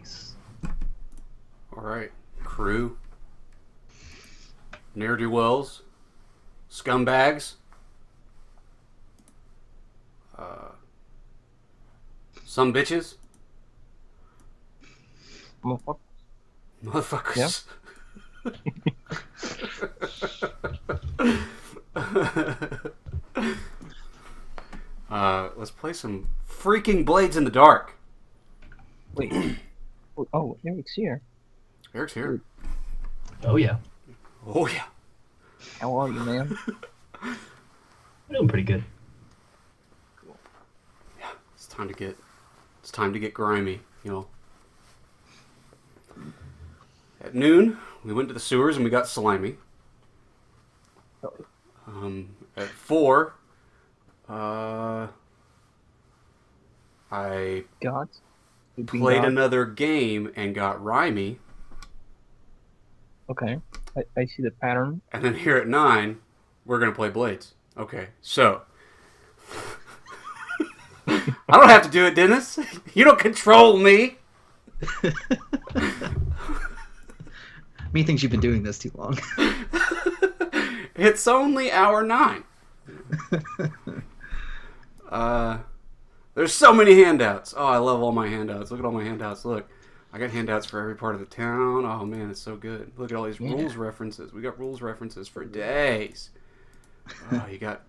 Nice. All right. Crew. Ne'er-do-wells. Scumbags. Some bitches. Motherfuckers. Let's play some freaking Blades in the Dark. Wait. Oh, Eric's here. Eric's here. Oh yeah. Oh yeah. How are you, man? I'm doing pretty good. Yeah, it's time to get grimy, you know. At noon, we went to the sewers and we got slimy. At 4, I played another game and got rhymy. Okay, I see the pattern. And then here at 9, we're going to play Blades. Okay, so. I don't have to do it, Dennis. You don't control me. Me thinks you've been doing this too long. It's only hour 9. There's so many handouts. Oh, I love all my handouts. Look at all my handouts. Look, I got handouts for every part of the town. Oh man, it's so good. Look at all these rules references. We got rules references for days. Oh, you got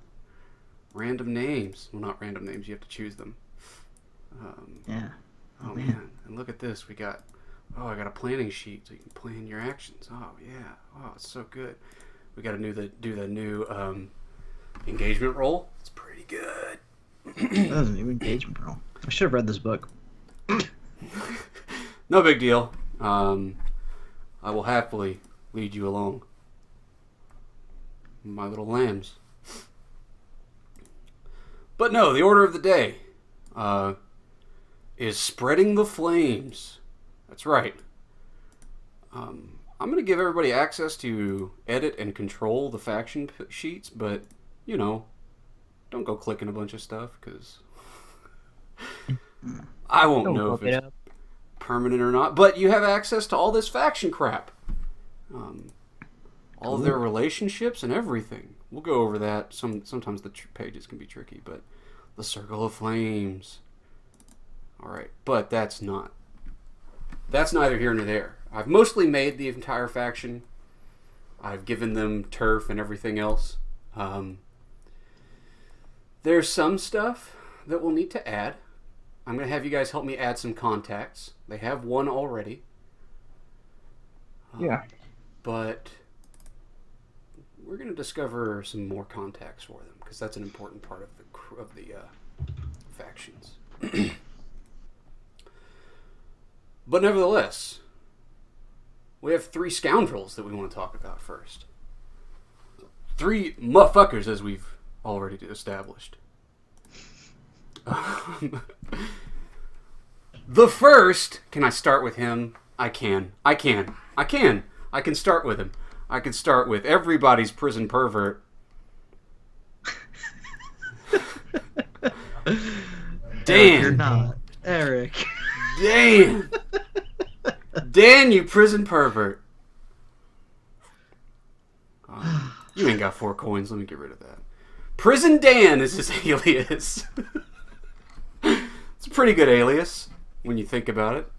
random names. Well, not random names. You have to choose them. Yeah. Oh man, and look at this. We got. Oh, I got a planning sheet so you can plan your actions. Oh yeah. Oh, it's so good. We got to do the new engagement roll. It's pretty good. That was a new engagement, bro. I should have read this book. No big deal. I will happily lead you along, my little lambs. But no, the order of the day is spreading the flames. That's right. I'm going to give everybody access to edit and control the faction sheets, but, you know, don't go clicking a bunch of stuff, because I won't know if it's permanent or not. But you have access to all this faction crap. All of their relationships and everything. We'll go over that. Sometimes the pages can be tricky, but the Circle of Flames. All right, but that's neither here nor there. I've mostly made the entire faction. I've given them turf and everything else. There's some stuff that we'll need to add. I'm going to have you guys help me add some contacts. They have one already. Yeah. But we're going to discover some more contacts for them, because that's an important part of the factions. But nevertheless, we have 3 scoundrels that we want to talk about first. 3 motherfuckers, as we've already established. The first, can I start with him? I can start with him. I can start with everybody's prison pervert. Dan. You're not. Eric. Dan! Dan, you prison pervert. You ain't got 4 coins. Let me get rid of that. Prison Dan is his alias. It's a pretty good alias when you think about it.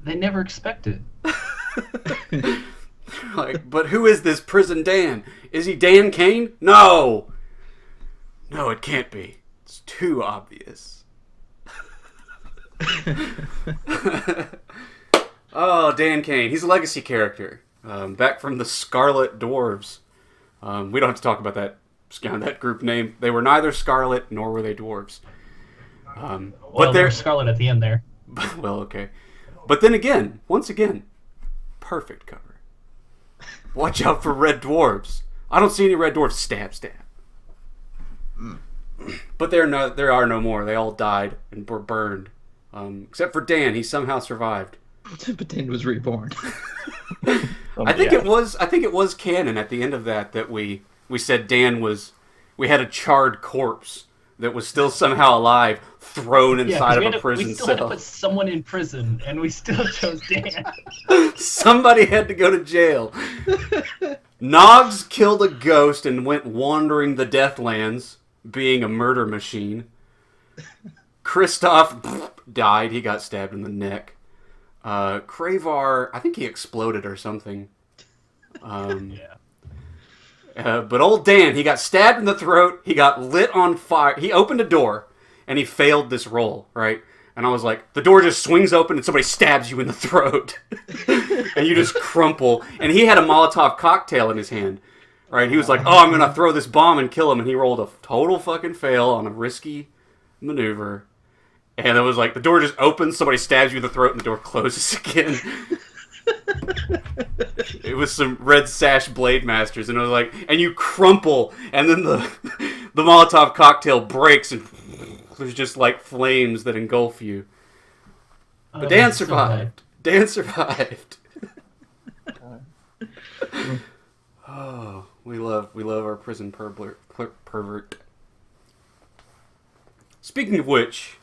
They never expect it. But who is this Prison Dan? Is he Dan Kane? No! No, it can't be. It's too obvious. Oh, Dan Kane. He's a legacy character. Back from the Scarlet Dwarves. We don't have to talk about that group name. They were neither Scarlet nor were they dwarves. But they're Scarlet at the end there. Well, okay. But then again, once again, perfect cover. Watch out for red dwarves. I don't see any red dwarves. Stab, stab. But there are no more. They all died and were burned. Except for Dan, he somehow survived. But Dan was reborn. I think it was canon at the end of that we said Dan was. We had a charred corpse that was still somehow alive thrown inside of a prison we still had to cell. put someone in prison, and we still chose Dan. Somebody had to go to jail. Noggs killed a ghost and went wandering the Deathlands, being a murder machine. Kristoff died. He got stabbed in the neck. Kravar, I think he exploded or something. Yeah. But old Dan, he got stabbed in the throat. He got lit on fire. He opened a door, and he failed this roll, right? And I was like, the door just swings open, and somebody stabs you in the throat. And you just crumple. And he had a Molotov cocktail in his hand, right? He was like, oh, I'm going to throw this bomb and kill him. And he rolled a total fucking fail on a risky maneuver. And it was like, the door just opens, somebody stabs you in the throat, and the door closes again. It was some Red Sash Blade Masters, and it was like, and you crumple, and then the Molotov cocktail breaks, and there's just like flames that engulf you. But Dan survived. Dan survived. Oh, we love our prison pervert. Speaking of which,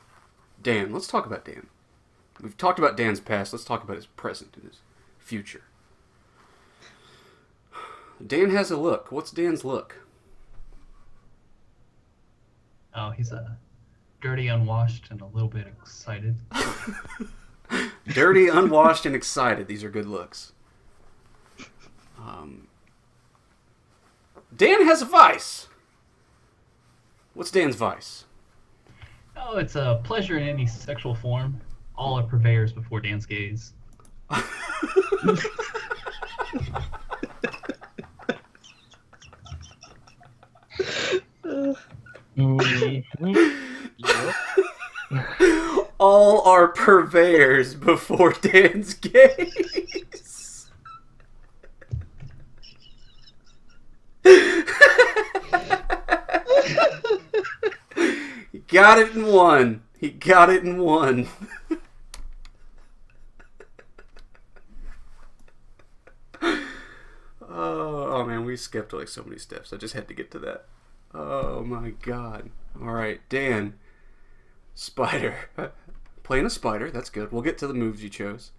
Dan, let's talk about Dan. We've talked about Dan's past. Let's talk about his present and his future. Dan has a look. What's Dan's look? Oh, he's dirty, unwashed, and a little bit excited. Dirty, unwashed, and excited. These are good looks. Dan has a vice. What's Dan's vice? Oh, it's a pleasure in any sexual form. All are purveyors before Dan's gaze. All are purveyors before Dan's gaze. He got it in one. He got it in one. Oh man, we skipped like so many steps. I just had to get to that. Oh my god. Alright, Dan. Spider. Playing a spider, that's good. We'll get to the moves you chose.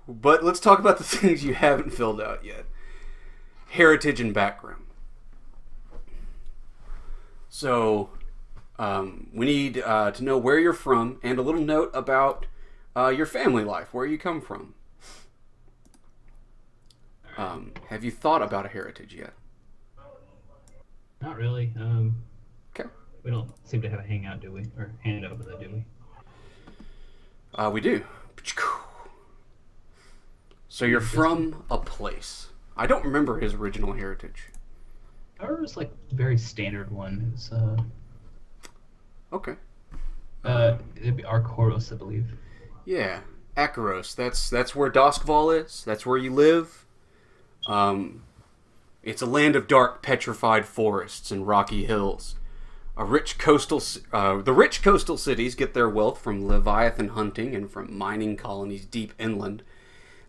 But let's talk about the things you haven't filled out yet. Heritage and background. So, we need to know where you're from and a little note about your family life, where you come from. Have you thought about a heritage yet? Not really. Okay. We don't seem to have a hangout, do we? Or hand over that, do we? We do. So you're from a place. I don't remember his original heritage. Ours was like a very standard one. It's Okay. it'd be Arkoros, I believe. Yeah, Akaros. That's where Doskval is. That's where you live. It's a land of dark, petrified forests and rocky hills. The rich coastal cities get their wealth from leviathan hunting and from mining colonies deep inland.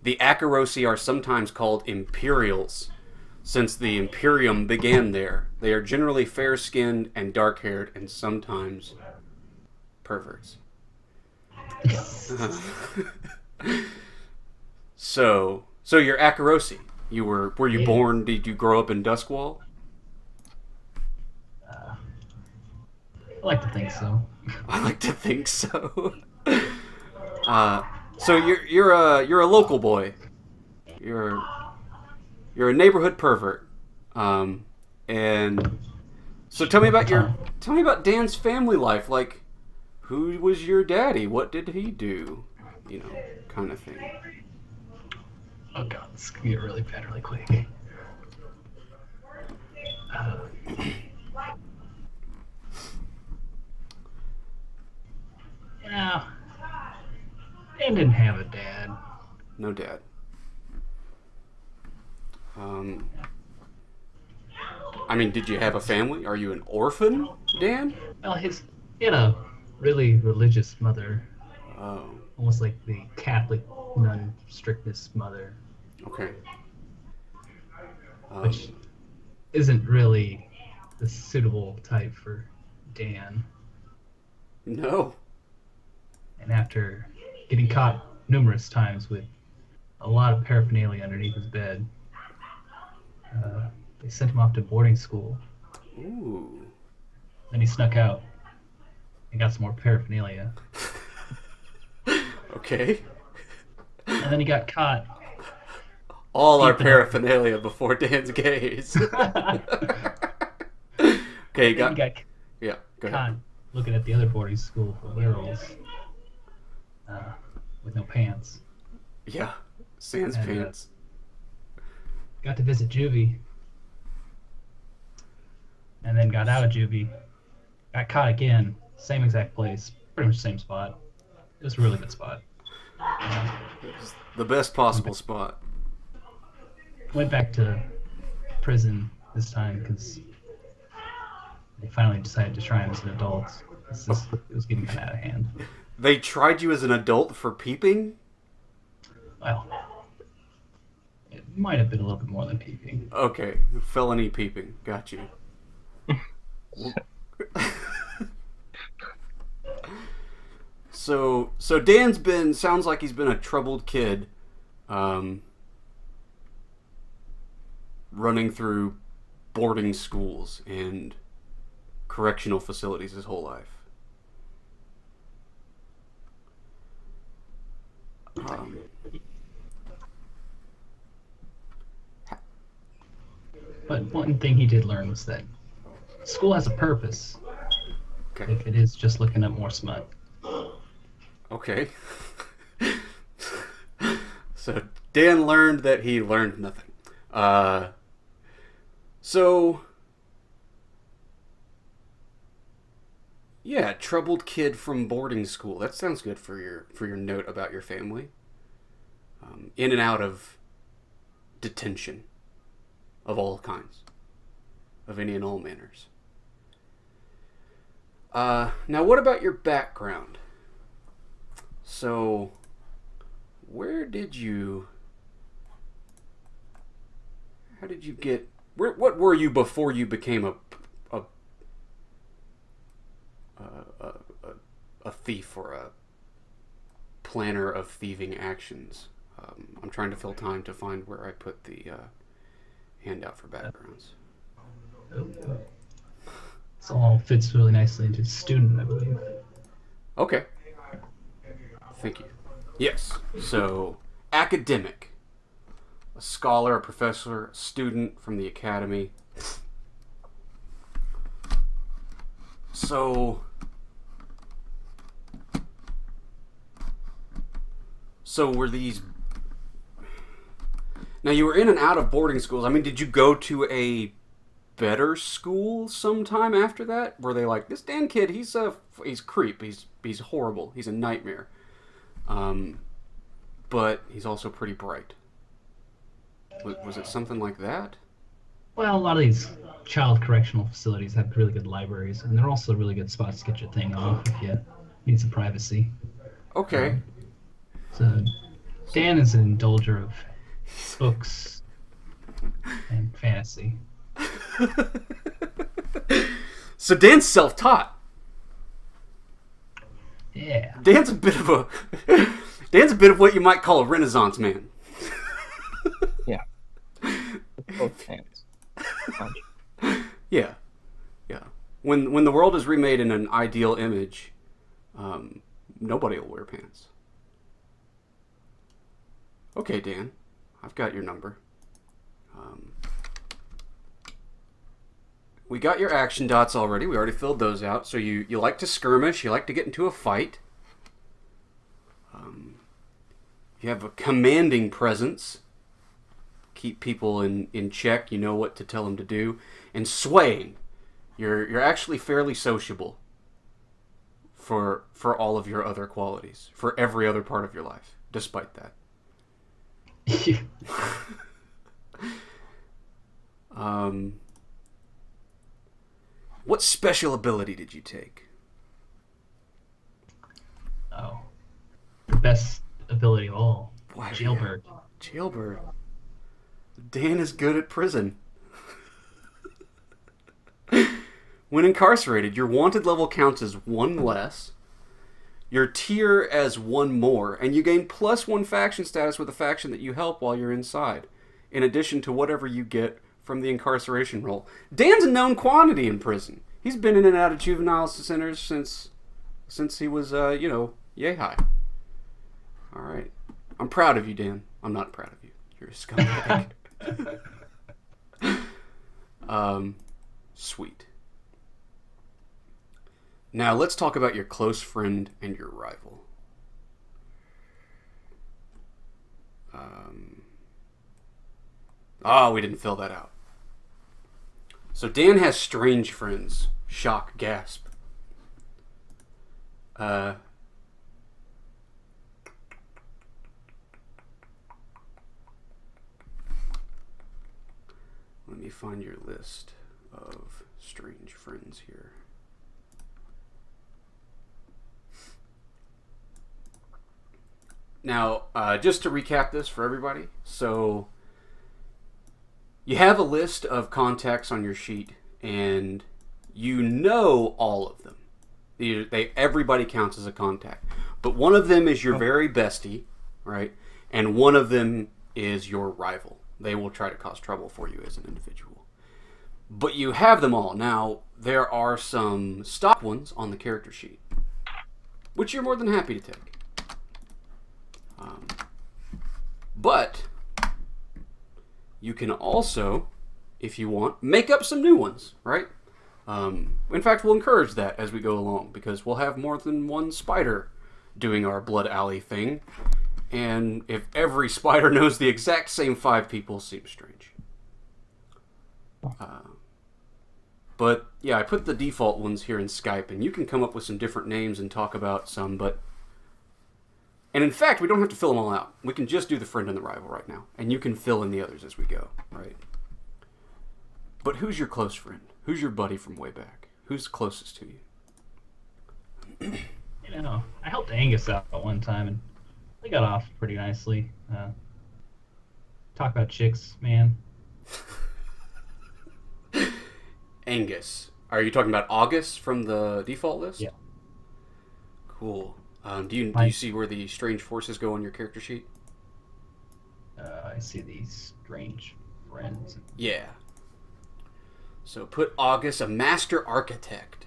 The Akarosi are sometimes called Imperials, since the Imperium began there. They are generally fair-skinned and dark-haired, and sometimes perverts. So you're Akarosi. Were you born? Did you grow up in Duskwall? I like to think so. I like to think so. So you're a local boy. You're a neighborhood pervert. And so tell me about Dan's family life. Like, who was your daddy? What did he do? You know, kind of thing. Oh god, this can get really bad really quick. Yeah. Dan didn't have a dad. No dad. I mean, did you have a family? Are you an orphan, Dan? Well, he had a really religious mother. Oh. Almost like the Catholic nun strictness mother. Okay. Which isn't really the suitable type for Dan. No. And after getting caught numerous times with a lot of paraphernalia underneath his bed, they sent him off to boarding school. Ooh. Then he snuck out and got some more paraphernalia. Okay. And then he got caught. All our Deep in- paraphernalia before Dan's gaze. Okay, He got yeah, go ahead. caught looking at the other boarding school for girls with no pants. Yeah, sans And, pants. Got to visit juvie. And then got out of juvie. Got caught again. Same exact place. Pretty much same spot. It was a really good spot. The best possible spot. Went back to prison this time because they finally decided to try him as an adult. It was getting kind of out of hand. They tried you as an adult for peeping? Well, it might have been a little bit more than peeping. Okay, felony peeping. Got you. So Dan's sounds like he's been a troubled kid, running through boarding schools and correctional facilities his whole life. But one thing he did learn was that school has a purpose. Okay. If it is just looking up more smut. Okay. So Dan learned that he learned nothing. Yeah, troubled kid from boarding school. That sounds good for your note about your family. In and out of detention of all kinds, of any and all manners. Now, what about your background? So, how did you get, what were you before you became a thief or a planner of thieving actions? I'm trying to fill time to find where I put the handout for backgrounds. This all fits really nicely into student, I believe. Okay. Thank you. Yes. So, academic. A scholar, a professor, a student from the academy. So were these... Now, you were in and out of boarding schools. I mean, did you go to a better school sometime after that? Were they like, this Dan kid, he's creep, he's horrible, he's a nightmare. But he's also pretty bright. Was it something like that? Well, a lot of these child correctional facilities have really good libraries, and they're also really good spots to get your thing off if you need some privacy. Okay. So Dan is an indulger of books and fantasy. So Dan's self-taught. Yeah. Dan's a bit of what you might call a Renaissance man. Yeah. With both hands. Punch. Yeah. When the world is remade in an ideal image, nobody will wear pants. Okay, Dan, I've got your number. We got your action dots already. We already filled those out. So you like to skirmish. You like to get into a fight. You have a commanding presence. Keep people in check. You know what to tell them to do. And swaying. You're actually fairly sociable for all of your other qualities. For every other part of your life. Despite that. What special ability did you take? Oh. The best ability of all. Wow. Jailbird. Jailbird. Dan is good at prison. When incarcerated, your wanted level counts as 1 less, your tier as 1 more, and you gain +1 faction status with a faction that you help while you're inside, in addition to whatever you get from the incarceration roll. Dan's a known quantity in prison. He's been in and out of juvenile centers since he was, yay high. All right. I'm proud of you, Dan. I'm not proud of you. You're a scumbag. Sweet. Now let's talk about your close friend and your rival. We didn't fill that out. So Dan has strange friends. Shock, gasp. Let me find your list of strange friends here. Now, just to recap this for everybody, so you have a list of contacts on your sheet, and you know all of them. Everybody counts as a contact, but one of them is your very bestie, right? And one of them is your rival. They will try to cause trouble for you as an individual. But you have them all. Now, there are some stock ones on the character sheet, which you're more than happy to take. But you can also, if you want, make up some new ones, right? In fact, we'll encourage that as we go along, because we'll have more than one spider doing our Blood Alley thing. And if every spider knows the exact same 5 people, seems strange. But yeah, I put the default ones here in Skype, and you can come up with some different names and talk about some, and in fact, we don't have to fill them all out. We can just do the friend and the rival right now, and you can fill in the others as we go, right? But who's your close friend? Who's your buddy from way back? Who's closest to you? I helped Angus out one time, and they got off pretty nicely. Talk about chicks, man. Angus. Are you talking about August from the default list? Yeah. Cool. Do you see where the strange forces go on your character sheet? I see these strange friends. Yeah. So put August, a master architect.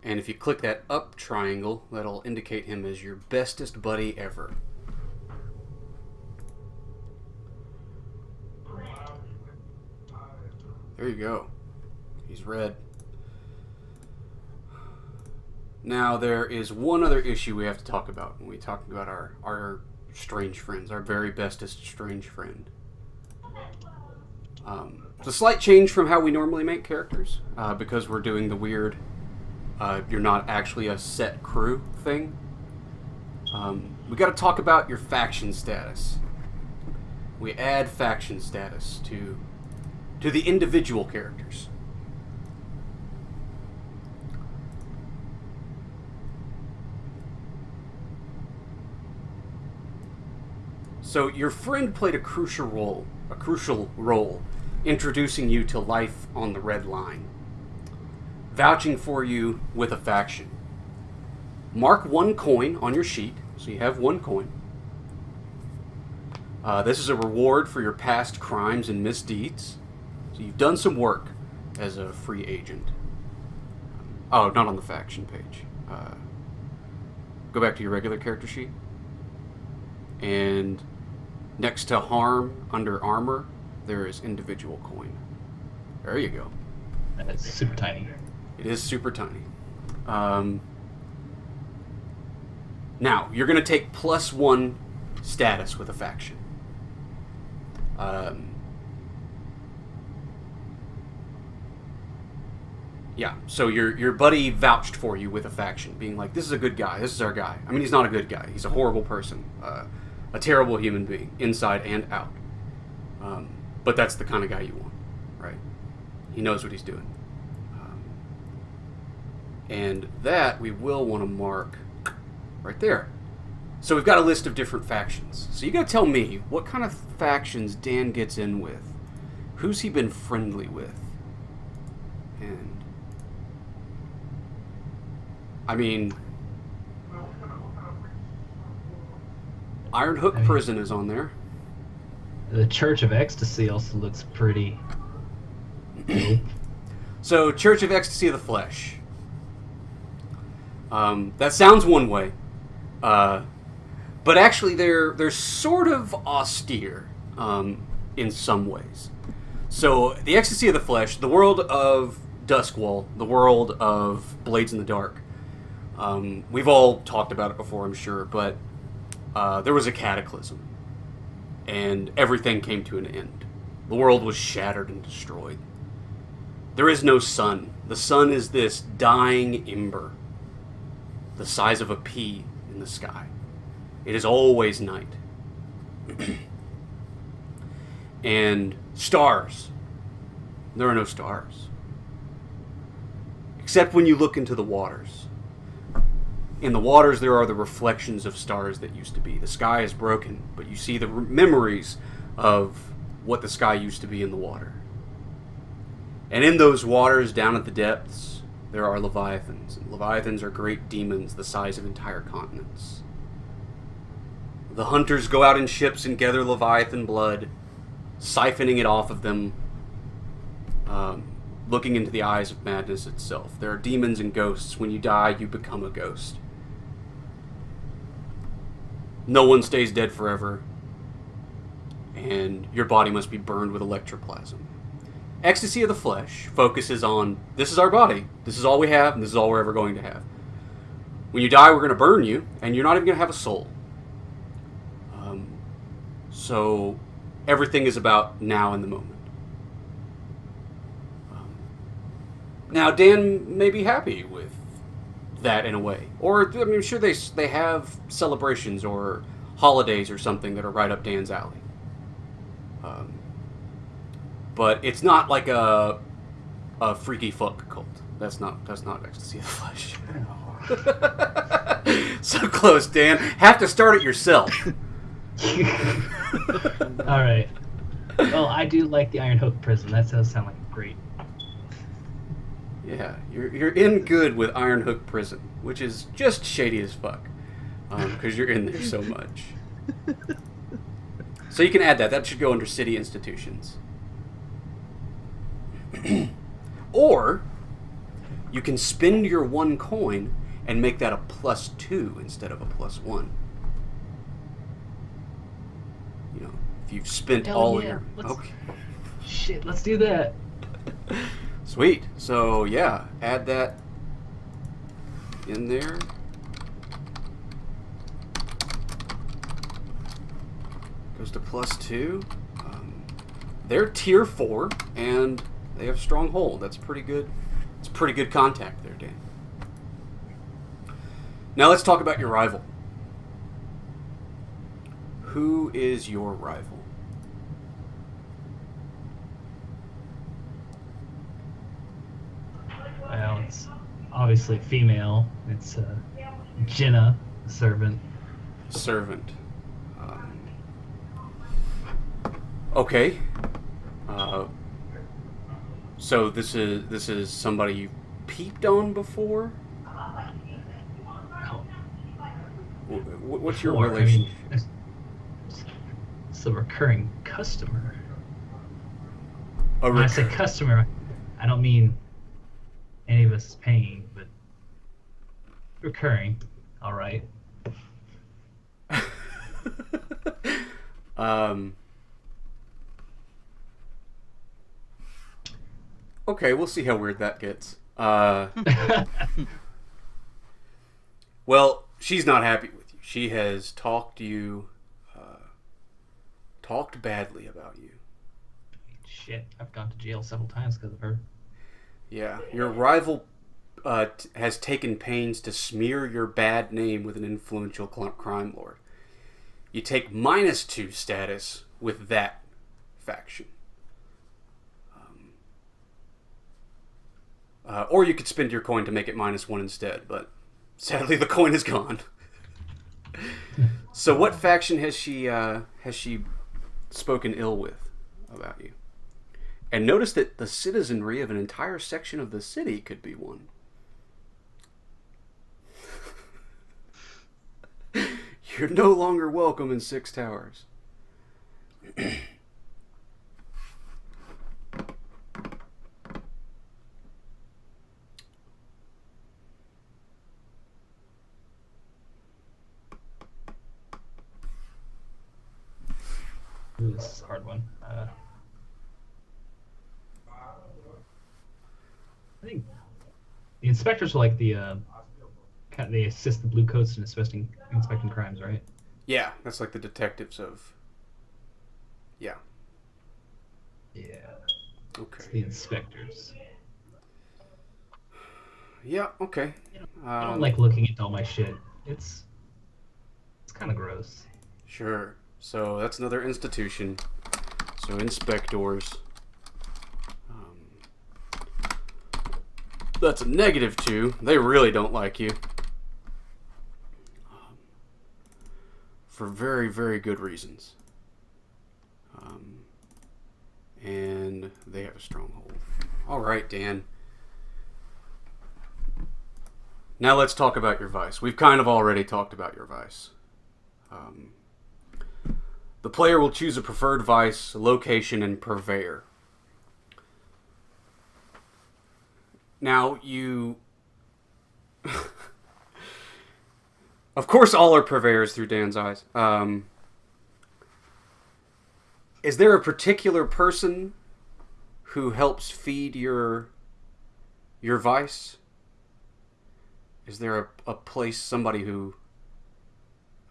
And if you click that up triangle, that'll indicate him as your bestest buddy ever. There you go. He's red. Now, there is one other issue we have to talk about when we talk about our strange friends, our very bestest strange friend. It's a slight change from how we normally make characters, because we're doing the weird, you're not actually a set crew thing. We got to talk about your faction status. We add faction status to the individual characters. So your friend played a crucial role, introducing you to life on the Red Line, vouching for you with a faction. Mark 1 coin on your sheet, so you have 1 coin. This is a reward for your past crimes and misdeeds. So you've done some work as a free agent. Oh, not on the faction page. Go back to your regular character sheet. And next to harm, under armor, there is individual coin. There you go. That's super tiny. It is super tiny. Now, you're going to take +1 status with a faction. Yeah, so your buddy vouched for you with a faction, being like, this is a good guy, this is our guy. I mean, he's not a good guy, he's a horrible person, a terrible human being, inside and out. But that's the kind of guy you want, right? He knows what he's doing. And that we will want to mark right there. So we've got a list of different factions. So you gotta tell me, what kind of factions Dan gets in with? Who's he been friendly with? And... I mean... Iron Hook Prison is on there. The Church of Ecstasy also looks pretty dope. So, Church of Ecstasy of the Flesh. That sounds one way. But actually, they're sort of austere in some ways. So, the Ecstasy of the Flesh, the world of Duskwall, the world of Blades in the Dark. We've all talked about it before, I'm sure, but there was a cataclysm. And everything came to an end. The world was shattered and destroyed. There is no sun. The sun is this dying ember, the size of a pea in the sky. It is always night. And stars. There are no stars. Except when you look into the waters. In the waters, there are the reflections of stars that used to be. The sky is broken, but you see the memories of what the sky used to be in the water. And in those waters, down at the depths, there are leviathans. And leviathans are great demons the size of entire continents. The hunters go out in ships and gather leviathan blood, siphoning it off of them, looking into the eyes of madness itself. There are demons and ghosts. When you die, you become a ghost. No one stays dead forever, and your body must be burned with electroplasm. Ecstasy of the Flesh focuses on, this is our body, this is all we have, and this is all we're ever going to have. When you die, we're going to burn you, and you're not even going to have a soul. So everything is about now in the moment. Now, Dan may be happy with that in a way. Or, I mean, I'm sure they have celebrations or holidays or something that are right up Dan's alley. But it's not like a freaky fuck cult. That's not Ecstasy of the Flesh. So close, Dan. Have to start it yourself. All right. Well, I do like the Iron Hook Prison. That does sound like great. Yeah, you're in good with Iron Hook Prison, which is just shady as fuck, because you're in there so much. So you can add that. That should go under city institutions. Or you can spend your 1 coin and make that a +2 instead of a +1. You know, if you've spent Hell all yeah. your... Okay. Shit, let's do that. Sweet. So, yeah, add that in there. Goes to +2. They're tier 4, and they have Stronghold. That's pretty good. It's pretty good contact there, Dan. Now let's talk about your rival. Who is your rival? Well, it's obviously female. It's Jenna, the servant. Servant. Okay. So this is somebody you peeped on before? What's your Before, relation? I mean, it's a recurring customer. When I say customer, I don't mean any of us paying, but recurring. All right. Okay, we'll see how weird that gets. Well, she's not happy with you. She has talked badly about you. Shit, I've gone to jail several times because of her. Yeah, your rival has taken pains to smear your bad name with an influential crime lord. You take -2 status with that faction. Or you could spend your coin to make it -1 instead, but sadly the coin is gone. So what faction has she spoken ill with about you? And notice that the citizenry of an entire section of the city could be one. You're no longer welcome in Six Towers. Ooh, this is a hard one. I think the inspectors are like they assist the blue coats in inspecting crimes, right? Yeah, that's like the detectives of. Yeah. Yeah. Okay. It's the inspectors. Yeah. Okay. I don't like looking at all my shit. It's kind of gross. Sure. So that's another institution. So inspectors. That's a -2. They really don't like you. For very, very good reasons. And they have a stronghold. All right, Dan. Now let's talk about your vice. We've kind of already talked about your vice. The player will choose a preferred vice, location, and purveyor. Now, you... Of course, all are purveyors through Dan's eyes. Is there a particular person who helps feed your vice? Is there a place, somebody who,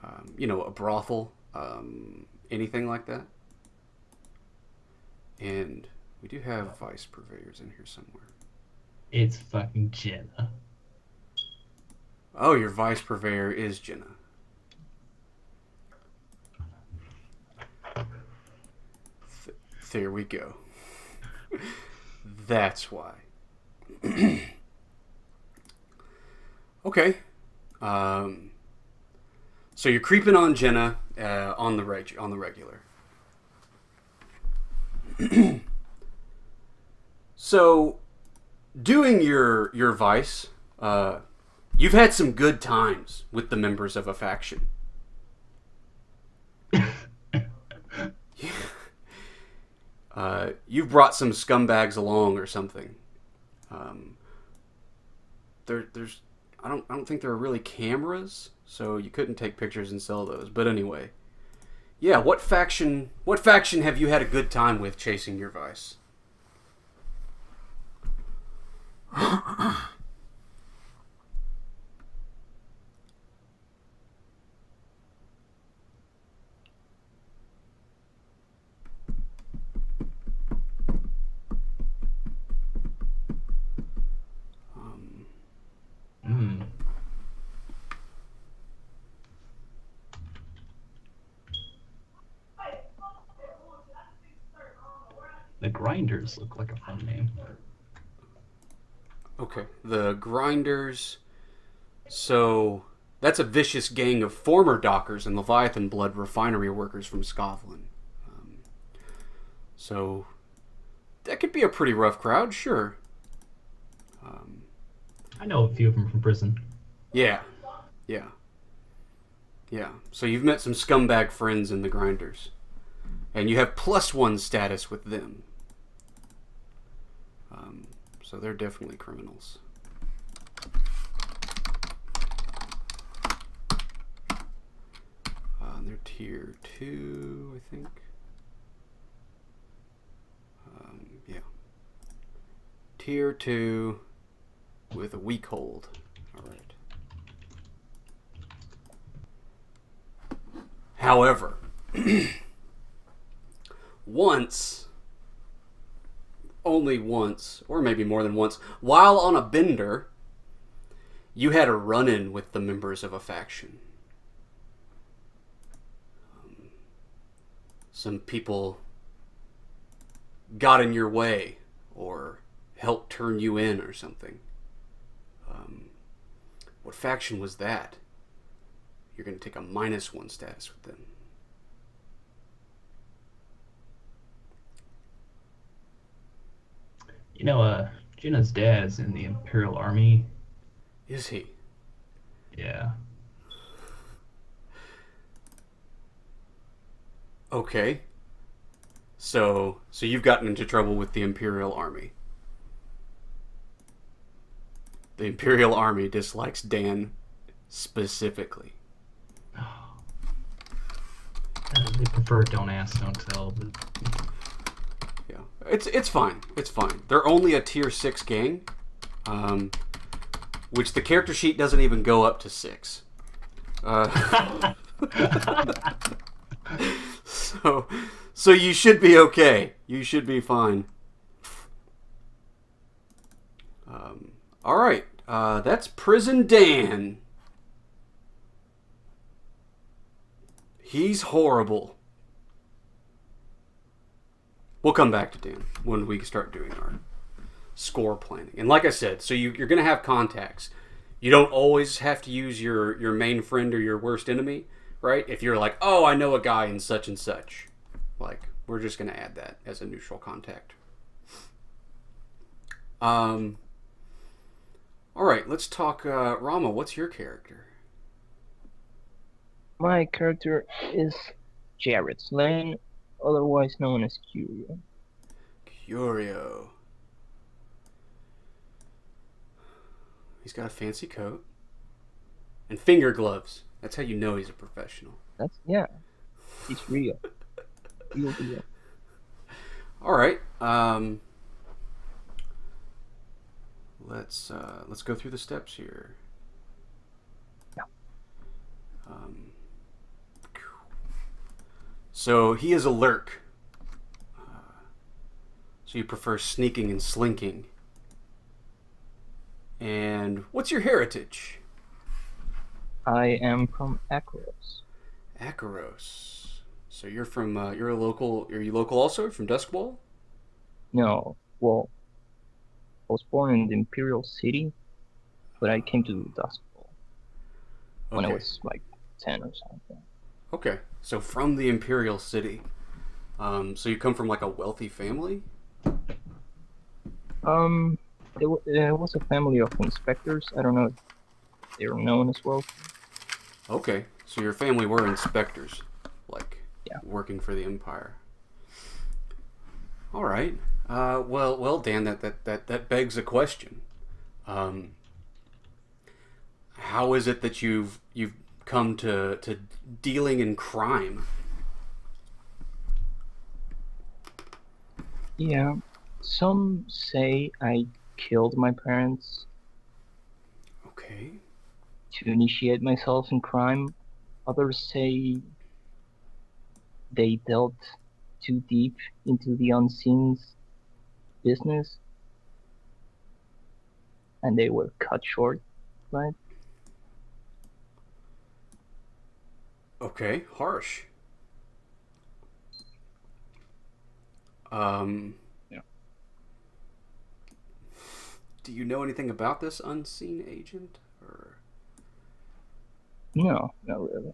a brothel, anything like that? And we do have vice purveyors in here somewhere. It's fucking Jenna. Oh, your vice purveyor is Jenna. There we go. That's why. Okay. So you're creeping on Jenna on the regular. So, doing your vice, you've had some good times with the members of a faction. You've brought some scumbags along or something. There's I don't think there are really cameras, so you couldn't take pictures and sell those. But anyway, yeah. What faction have you had a good time with chasing your vice? The Grinders look like a fun name. Okay, the Grinders. So that's a vicious gang of former dockers and Leviathan blood refinery workers from Scotland. So that could be a pretty rough crowd, sure. I know a few of them from prison. Yeah. So you've met some scumbag friends in the Grinders, and you have +1 status with them. So they're definitely criminals. They're tier 2, I think. Yeah. Tier 2 with a weak hold. Alright. However, only once, or maybe more than once, while on a bender, you had a run-in with the members of a faction. Some people got in your way, or helped turn you in, or something. What faction was that? You're going to take a -1 status with them. You know, Jenna's dad's in the Imperial Army. Is he? Yeah. Okay. So you've gotten into trouble with the Imperial Army. The Imperial Army dislikes Dan specifically. They prefer don't ask, don't tell. But Yeah, it's fine. It's fine. They're only a tier 6 gang, which the character sheet doesn't even go up to 6. So you should be okay. You should be fine. All right, that's Prison Dan. He's horrible. We'll come back to Dan when we start doing our score planning. And like I said, so you're going to have contacts. You don't always have to use your main friend or your worst enemy, right? If you're like, oh, I know a guy in such and such. Like, we're just going to add that as a neutral contact. All right, let's talk. Rama, what's your character? My character is Jared Slane, otherwise known as Curio. Curio. He's got a fancy coat and finger gloves. That's how you know he's a professional. Yeah, he's real. Real. All right. Let's go through the steps here. Yeah. So he is a lurk. So you prefer sneaking and slinking. And what's your heritage? I am from Akaros. Akaros. So you're from you're a local. Are you local also from Duskwall? No, well, I was born in the Imperial City, but I came to Duskwall when I was like 10 or something. Okay, so from the Imperial City. So you come from like a wealthy family? There was a family of inspectors. I don't know if they were known as well. Okay, so your family were inspectors, like yeah, working for the Empire. All right. Well, Dan, that begs a question. How is it that you've come to dealing in crime? Yeah, some say I killed my parents. Okay. To initiate myself in crime. Others say they delved too deep into the unseen business and they were cut short, right? Okay, harsh. Yeah. Do you know anything about this unseen agent, or? No, not really.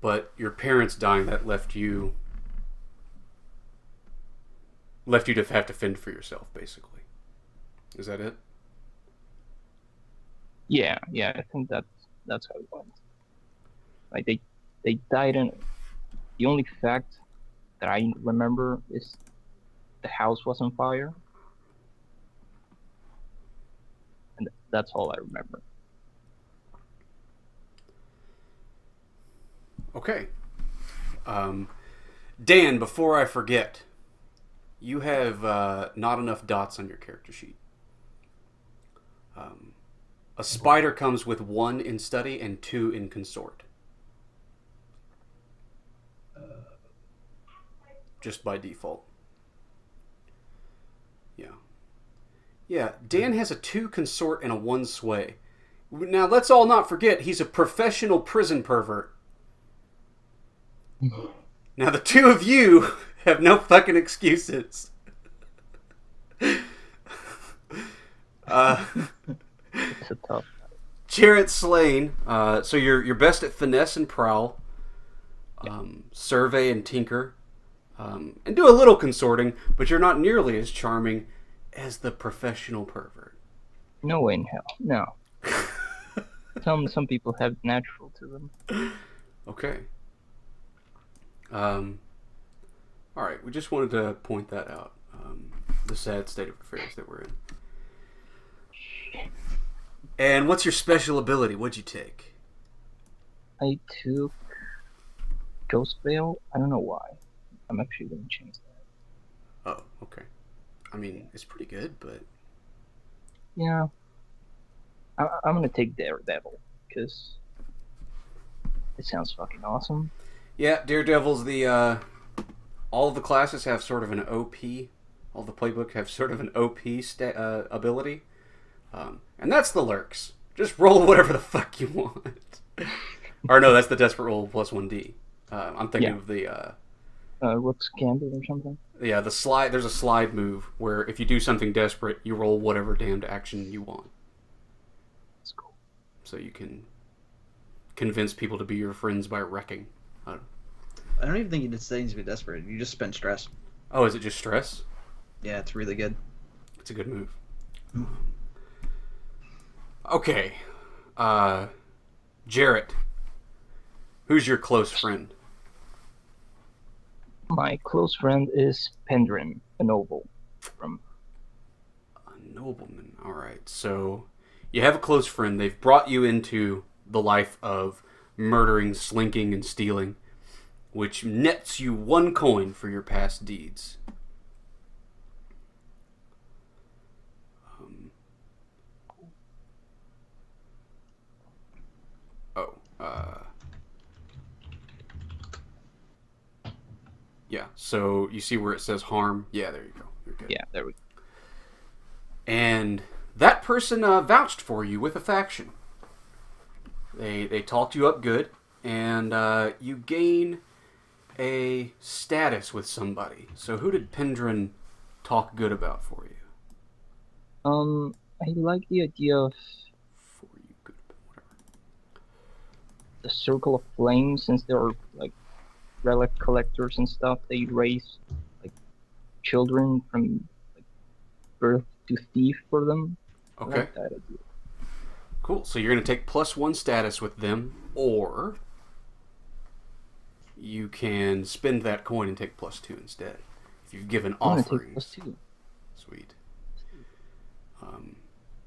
But your parents dying, that left you to have to fend for yourself, basically. Is that it? Yeah, I think that's how it went. Like they died in. The only fact that I remember is the house was on fire, and that's all I remember. Okay. Dan, before I forget, you have not enough dots on your character sheet. A spider comes with 1 in study and 2 in consort. Just by default. Yeah, Dan has a 2 consort and a 1 sway. Now, let's all not forget, he's a professional prison pervert. Now, the 2 of you have no fucking excuses. It's a tough. Jarrett Slane. So you're best at finesse and prowl, survey and tinker, and do a little consorting, but you're not nearly as charming as the professional pervert. No way in hell. No. Some people have natural to them. Okay. All right. We just wanted to point that out. The sad state of affairs that we're in. And what's your special ability? What'd you take? I took Ghost Veil. I don't know why. I'm actually going to change that. Oh, okay. I mean, it's pretty good, but... Yeah. I'm going to take Daredevil, because it sounds fucking awesome. Yeah, Daredevil's the... all of the classes have sort of an OP. All the playbook have sort of an OP ability. And that's the lurks. Just roll whatever the fuck you want. Or no, that's the desperate roll plus 1d. I'm thinking of the... what's Gambit or something? Yeah, the slide. There's a slide move where if you do something desperate, you roll whatever damned action you want. That's cool. So you can convince people to be your friends by wrecking. I don't even think you did things to be desperate. You just spend stress. Oh, is it just stress? Yeah, it's really good. It's a good move. Okay. Jarrett. Who's your close friend? My close friend is Pendrin, a noble from... A nobleman. Alright, so you have a close friend. They've brought you into the life of murdering, slinking, and stealing, which nets you 1 coin for your past deeds. Yeah, so you see where it says harm? Yeah, there you go. You're good. Yeah, there we go. And that person vouched for you with a faction. They talked you up good, and you gain a status with somebody. So who did Pendrin talk good about for you? I like the idea of For you, good, whatever. the Circle of Flames, since there are like relic collectors and stuff. They raise like children from like birth to thief for them. Okay. I like that idea. Cool. So you're going to take +1 status with them, or you can spend that coin and take +2 instead. If you've given I'm gonna offerings. take +2. Sweet.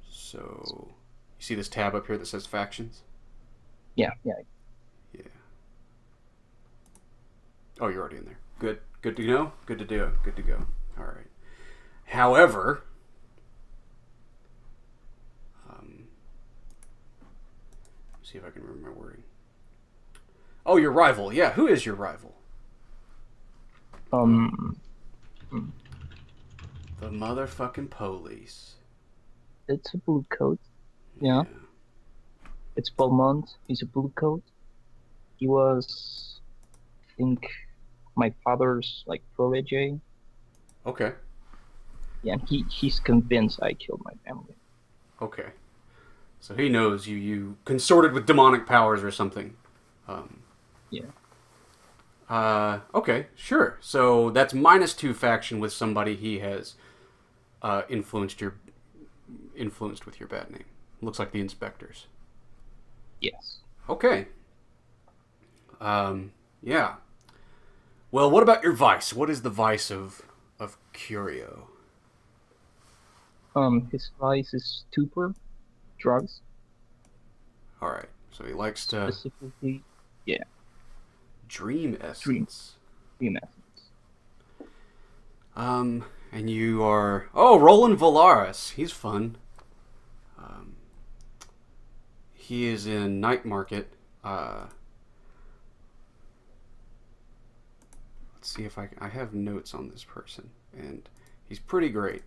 So you see this tab up here that says factions? Yeah. Yeah. Oh, you're already in there. Good. Good to know. Good to do. Good to go. All right. However, see if I can remember my wording. Oh, your rival. Yeah, who is your rival? The motherfucking police. It's a blue coat. Yeah. It's Beaumont. He's a blue coat. He was, I think, my father's like protege. Okay. Yeah, and he's convinced I killed my family. Okay. So he knows you consorted with demonic powers or something. Yeah. Okay, sure. So that's -2 faction with somebody he has influenced with your bad name. Looks like the inspectors. Yes. Okay. Yeah. Well, what about your vice? What is the vice of Curio? His vice is stupor, drugs. All right. So he likes to Specifically, yeah, dream essence. dream essence. And you are Roland Valaris. He's fun. He is in Night Market. Let's see if I have notes on this person, and he's pretty great.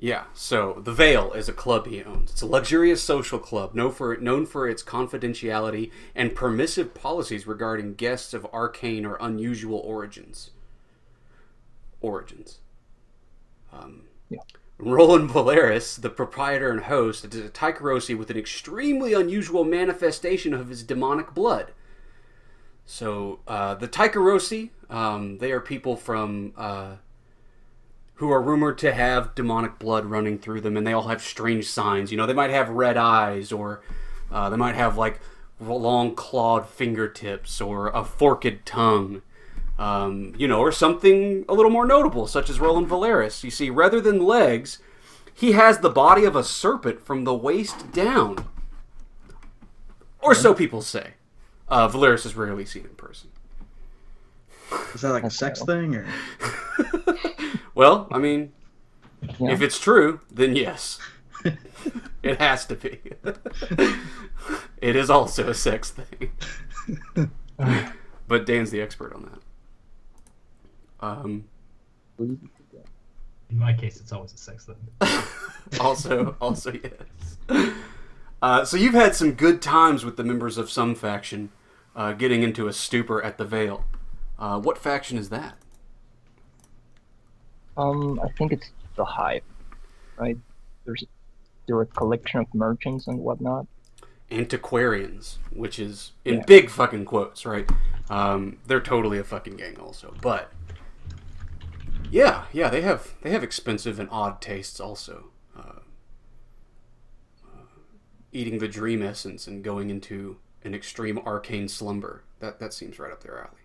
Yeah, so the Veil is a club he owns. It's a luxurious social club known for its confidentiality and permissive policies regarding guests of arcane or unusual origins. Yeah. Roland Valeris, the proprietor and host, is a Tycherosi with an extremely unusual manifestation of his demonic blood. So, the Tycherosi, they are people from... who are rumored to have demonic blood running through them, and they all have strange signs. You know, they might have red eyes, or they might have, like, long clawed fingertips, or a forked tongue, you know, or something a little more notable, such as Roland Valeris. You see, rather than legs, he has the body of a serpent from the waist down. Or so people say. Valeris is rarely seen in person. Is that like a sex thing, or? Well, I mean, Yeah. if it's true, then yes. It has to be. It is also a sex thing. But Dan's the expert on that. In my case, it's always a sex thing. Also yes. So you've had some good times with the members of some faction getting into a stupor at the Veil. What faction is that? I think it's the Hive, right? They're a collection of merchants and whatnot. Antiquarians, which is in Yeah. big fucking quotes, right? They're totally a fucking gang also, but yeah, they have expensive and odd tastes also. Eating the dream essence and going into an extreme arcane slumber. That seems right up their alley.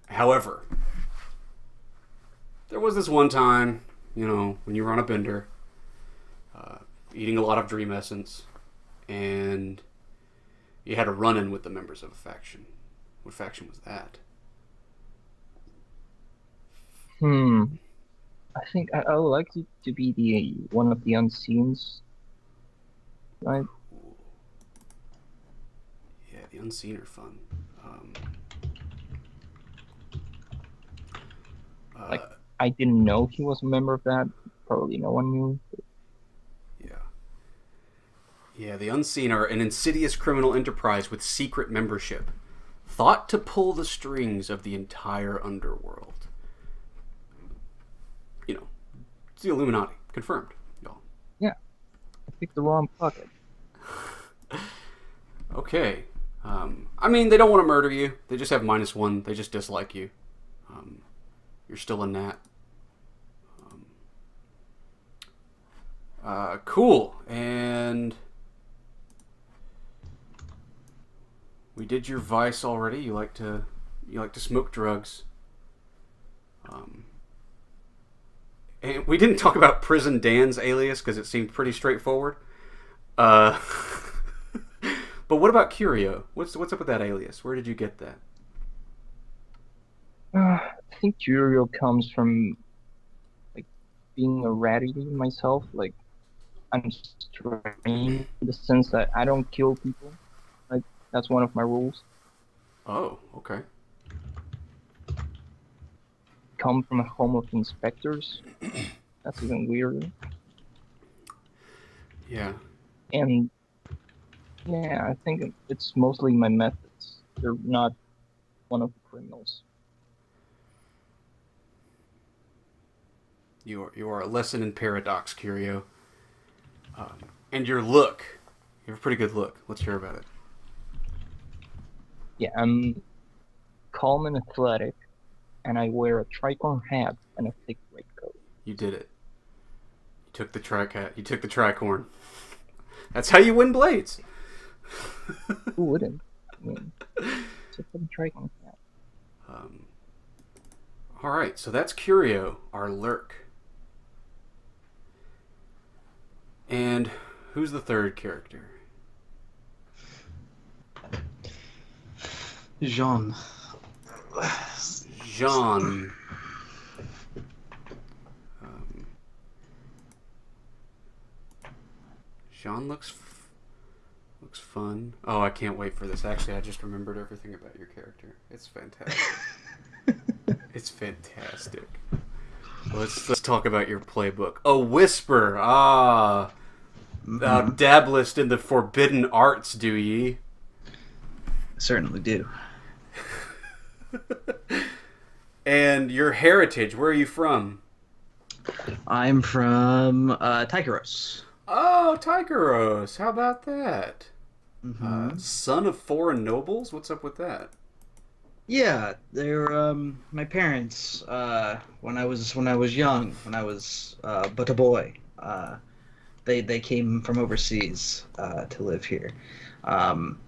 However, there was this one time, you know, when you were on a bender, eating a lot of dream essence, and you had a run-in with the members of a faction. What faction was that? I think I would like it to be the one of the Unseens, right? Yeah, the Unseen are fun. I didn't know he was a member of that. Probably no one knew. Yeah, the Unseen are an insidious criminal enterprise with secret membership, thought to pull the strings of the entire underworld. You know, it's the Illuminati. Confirmed, y'all. Yeah, I picked the wrong pocket. Okay. I mean, they don't want to murder you. They just have -1. They just dislike you. You're still a gnat. Cool. And we did your vice already. You like to smoke drugs. And we didn't talk about Prison Dan's alias because it seemed pretty straightforward. But what about Curio? What's up with that alias? Where did you get that? I think Curio comes from like being a ratty myself. Like I'm strange in the sense that I don't kill people. Like that's one of my rules. Oh, okay. Come from a home of inspectors. That's even weirder. Yeah. And yeah, I think it's mostly my methods. They're not one of the criminals. You are a lesson in paradox, Curio. And your look. You have a pretty good look. Let's hear about it. Yeah, I'm calm and athletic, and I wear a tricorn hat and a thick greatcoat. You did it. You took the tricat. You took the tricorn. That's how you win blades. Who wouldn't? I mean, it's a fucking tricorn hat. All right, so that's Curio, our lurk. And who's the third character? Jean. Jean. Jean looks fun. Oh, I can't wait for this. Actually, I just remembered everything about your character. It's fantastic. It's fantastic. Let's talk about your playbook. A whisper. Ah. Thou Mhm. dabblest in the forbidden arts, do ye? Certainly do. And your heritage, where are you from? I'm from Tykeros. Oh, Tykeros. How about that? Mm-hmm. Son of foreign nobles? What's up with that? Yeah, they're my parents. When I was young, when I was but a boy, they came from overseas to live here. Um,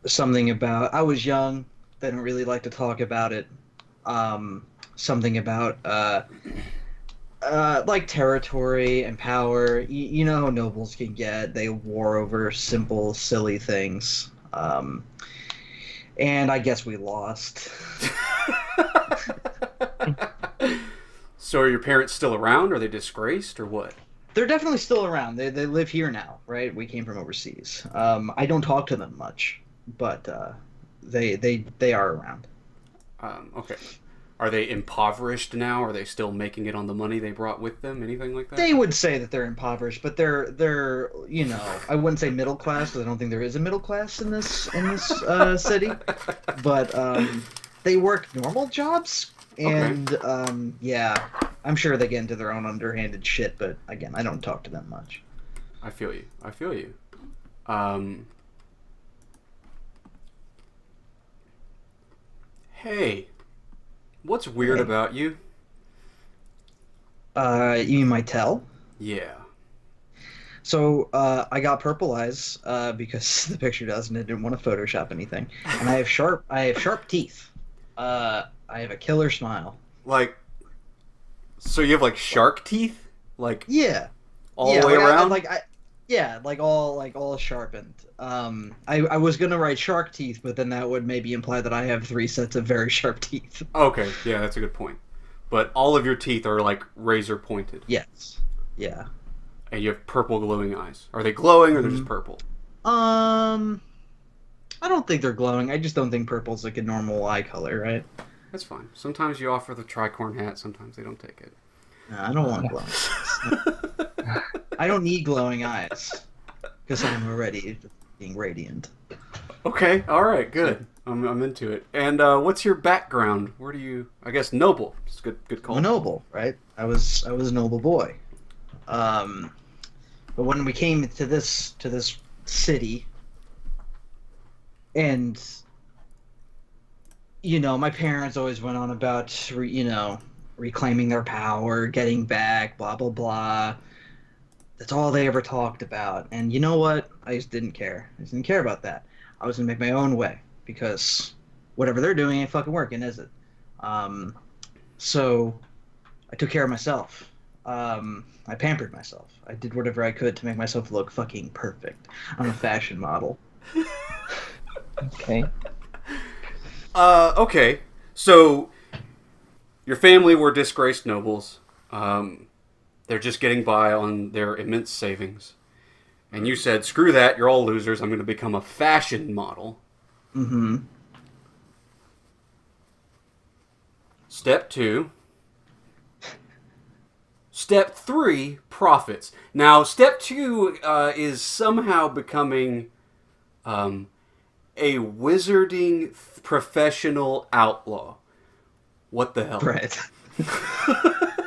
Something about I was young. They don't really like to talk about it. Something about like territory and power. You know how nobles can get. They war over simple, silly things. And I guess we lost. So are your parents still around? Are they disgraced or what? They're definitely still around. They live here now, right? We came from overseas. I don't talk to them much, but they are around. Okay. Are they impoverished now? Are they still making it on the money they brought with them? Anything like that? They would say that they're impoverished, but they're I wouldn't say middle class because I don't think there is a middle class in this city. But they work normal jobs, and yeah, I'm sure they get into their own underhanded shit. But again, I don't talk to them much. I feel you. Hey, what's weird Hey. about you? You mean my tell? Yeah. So I got purple eyes because the picture does, and I didn't want to Photoshop anything. And I have sharp teeth. I have a killer smile. Like, so you have like shark teeth? Like Yeah, all yeah, the way around? like all sharpened. I was gonna write shark teeth, but then that would maybe imply that I have 3 sets of very sharp teeth. Okay, yeah, that's a good point. But all of your teeth are like razor pointed. Yes. Yeah. And you have purple glowing eyes. Are they glowing or they're just purple? I don't think they're glowing. I just don't think purple's like a normal eye color, right? That's fine. Sometimes you offer the tricorn hat, sometimes they don't take it. No, I don't want glowing eyes. I don't need glowing eyes because I'm already being radiant. Okay, alright, good. I'm into it. And what's your background? Where do you... I guess noble. It's good call. I'm a noble, right? I was a noble boy. But when we came to this city, and my parents always went on about reclaiming their power, getting back, blah blah blah. That's all they ever talked about. And you know what? I just didn't care. I just didn't care about that. I was gonna make my own way because whatever they're doing ain't fucking working, is it? So I took care of myself. I pampered myself. I did whatever I could to make myself look fucking perfect. I'm a fashion model. Okay. Okay. So, your family were disgraced nobles. They're just getting by on their immense savings. And you said, screw that, you're all losers, I'm going to become a fashion model. Mm-hmm. Step 2. Step 3, profits. Now, step 2 is somehow becoming a wizarding professional outlaw. What the hell? Right.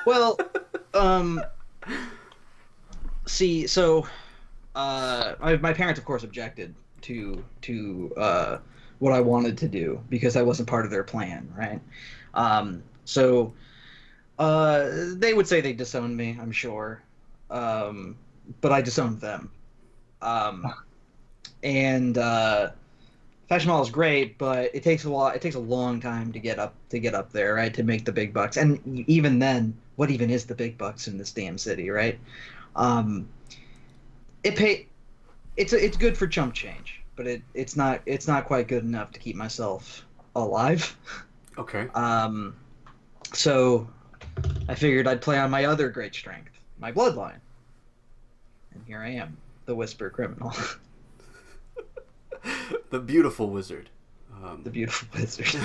Well, see, so my parents, of course, objected to what I wanted to do because I wasn't part of their plan, right? So they would say they disowned me, I'm sure, but I disowned them. And fashion model is great, but it takes a lot. It takes a long time to get up there, right? To make the big bucks, and even then, what even is the big bucks in this damn city, right? It's good for chump change, but it's not quite good enough to keep myself alive. Okay. So I figured I'd play on my other great strength, my bloodline, and here I am, the Whisper Criminal. The beautiful wizard. The beautiful wizard. He's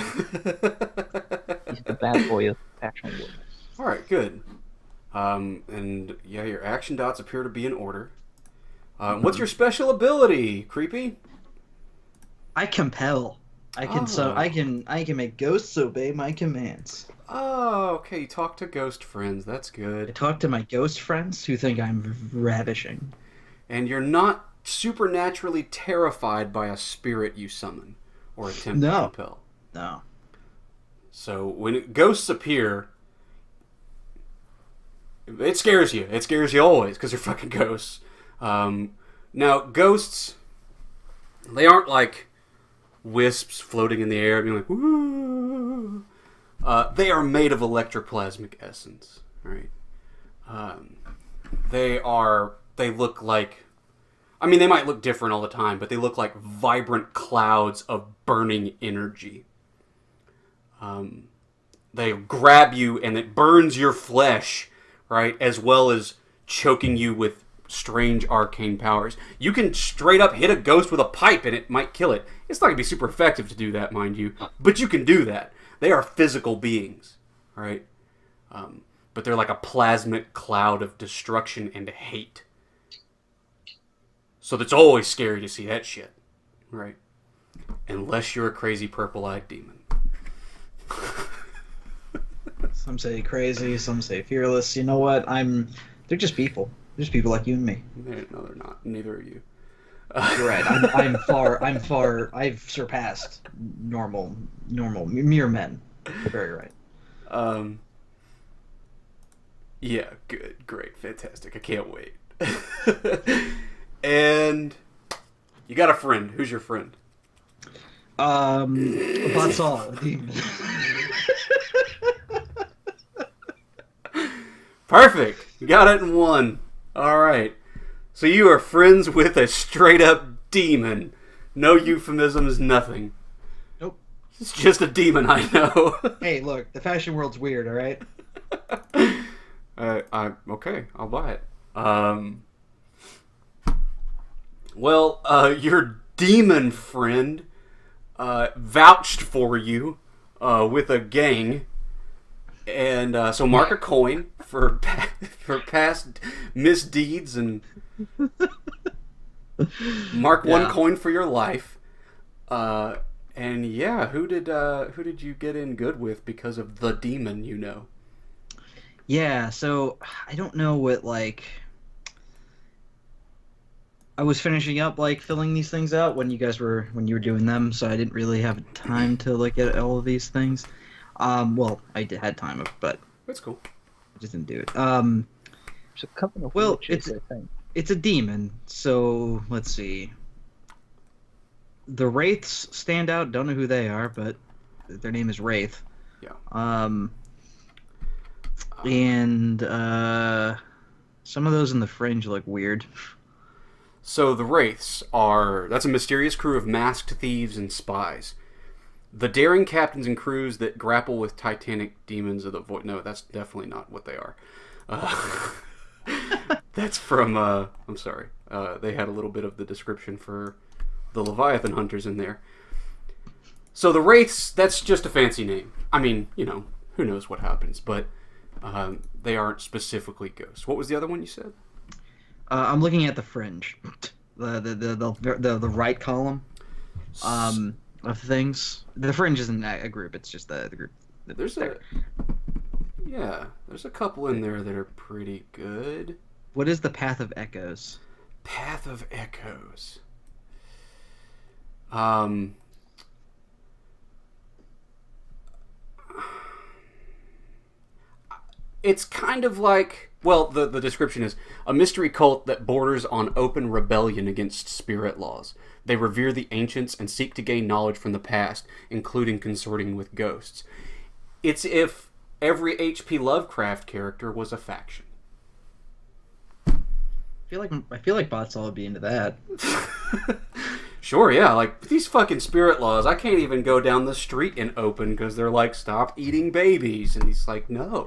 the bad boy of fashion world. All right, good. And yeah, your action dots appear to be in order. What's your special ability, Creepy? I compel. I can make ghosts obey my commands. Oh, okay. You talk to ghost friends. That's I good. talk to my ghost friends who think I'm ravishing. And you're not supernaturally terrified by a spirit you summon or attempt to compel. No. So when ghosts appear, it scares you. It scares you always because they're fucking ghosts. Now, ghosts, they aren't like wisps floating in the air being like, woo. They are made of electroplasmic essence, right? They look like, I mean, they might look different all the time, but they look like vibrant clouds of burning energy. They grab you and it burns your flesh, right? As well as choking you with strange arcane powers. You can straight up hit a ghost with a pipe and it might kill it. It's not going to be super effective to do that, mind you, but you can do that. They are physical beings, right? But they're like a plasmic cloud of destruction and hate. So it's always scary to see that shit, right? Unless you're a crazy purple-eyed demon. Some say crazy, some say fearless. You know what? They're just people. They're just people like you and me. No, they're not. Neither are you. You're right. I'm far. I've surpassed normal mere men. You're very right. Yeah, good, great, fantastic. I can't wait. And you got a friend. Who's your friend? That's all. Perfect. You got it in one. All right. So you are friends with a straight up demon. No euphemisms, nothing. Nope. It's just a demon, I know. Hey, look, the fashion world's weird, all right? Okay, I'll buy it. Your demon friend vouched for you with a gang. And so mark a coin for past misdeeds and mark one coin for your life. And yeah, who did you get in good with because of the demon you know? Yeah, so I don't know what I was finishing up filling these things out when you were doing them, so I didn't really have time to look at all of these things. Had time, but that's cool. I just didn't do it. There's a couple of witches, I think. It's a demon, so let's see. The Wraiths stand out. Don't know who they are, but their name is Wraith. Yeah. And some of those in the fringe look weird. So the Wraiths that's a mysterious crew of masked thieves and spies. The daring captains and crews that grapple with titanic demons of the void. No, that's definitely not what they are. That's from, I'm sorry. They had a little bit of the description for the Leviathan hunters in there. So the Wraiths, that's just a fancy name. I mean, who knows what happens, but they aren't specifically ghosts. What was the other one you said? I'm looking at the fringe. The right column. Of things. The fringe isn't a group, it's just the group. There's a couple in there that are pretty good. What is the Path of Echoes? Path of Echoes. It's kind of like, the description is a mystery cult that borders on open rebellion against spirit laws. They revere the ancients and seek to gain knowledge from the past, including consorting with ghosts. It's if every H.P. Lovecraft character was a faction. I feel like Botsall would be into that. Sure, yeah, like these fucking spirit laws, I can't even go down the street in open because they're like, stop eating babies, and he's like, no.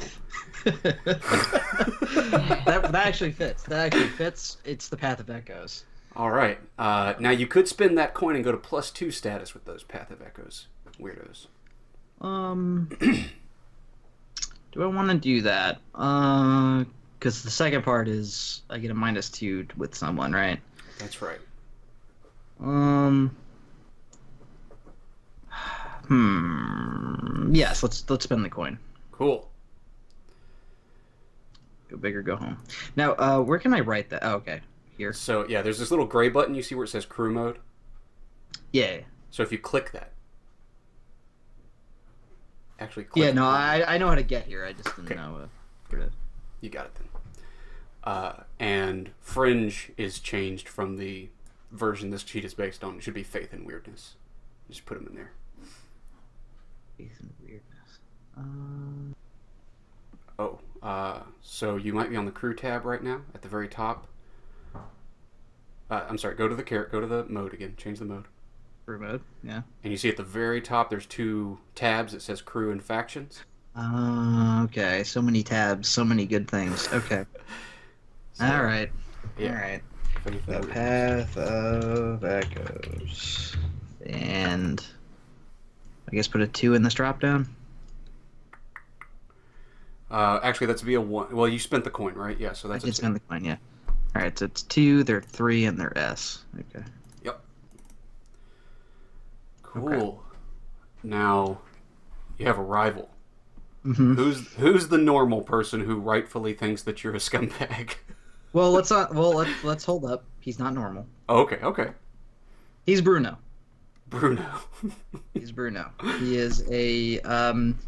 that actually fits. It's the Path of Echoes. All right. Now you could spend that coin and go to +2 status with those Path of Echoes weirdos. Do I want to do that? Because the second part is I get a -2 with someone, right? That's right. Yes, let's spend the coin. Cool. Go big or go home. Now, where can I write that? Oh, okay, here. So yeah, there's this little gray button you see where it says crew mode. Yeah. So if you click that, actually click. Yeah, no, I know how to get here. I just didn't know where to. You got it then. And Fringe is changed from the version this cheat is based on. It should be Faith and Weirdness. Just put them in there. Faith and Weirdness. So you might be on the crew tab right now at the very top. I'm sorry. Go to the mode again. Change the mode. Crew mode. Yeah. And you see at the very top, there's 2 tabs. It says crew and factions. Okay. So many tabs, so many good things. Okay. So, All right. Yeah. All right. Faith and The Weirdness. path of echoes, and I guess put a 2 in this drop down. Actually, that's via 1. Well, you spent the coin, right? Yeah. So I that's did spend the coin. Yeah. All right. So it's 2. They're 3, and they're S. Okay. Yep. Cool. Okay. Now, you have a rival. Mm-hmm. Who's the normal person who rightfully thinks that you're a scumbag? Well, let's not. Well, let's hold up. He's not normal. Okay. He's Bruno. Bruno. He's Bruno. He is